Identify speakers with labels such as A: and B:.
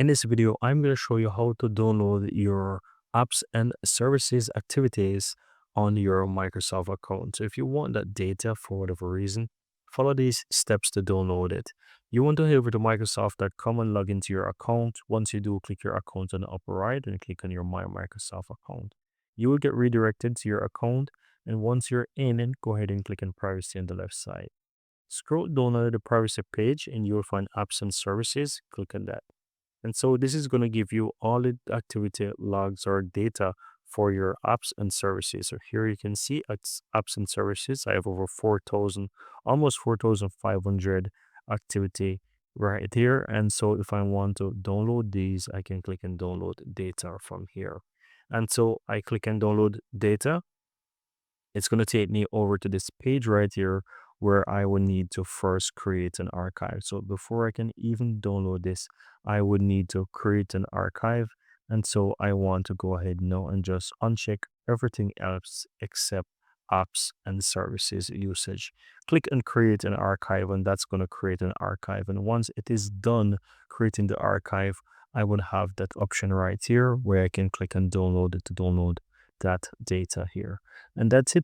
A: In this video, I'm going to show you how to download your apps and services activities on your Microsoft account. So if you want that data for whatever reason, follow these steps to download it. You want to head over to Microsoft.com and log into your account. Once you do, click your account on the upper right and click on your My Microsoft account. You will get redirected to your account. And once you're in, and go ahead and click on privacy on the left side. Scroll down to the privacy page and you'll find apps and services. Click on that. And so this is going to give you all the activity logs or data for your apps and services. So here you can see it's apps and services. I have over 4,000, almost 4,500 activity right here. And so if I want to download these, I can click and download data from here. And so I click and download data. It's going to take me over to this page right here where I would need to first create an archive. So before I can even download this, I would need to create an archive. And so I want to go ahead now and just uncheck everything else except apps and services usage. Click and create an archive, and that's going to create an archive. And once it is done creating the archive, I would have that option right here where I can click and download it to download that data here. And that's it.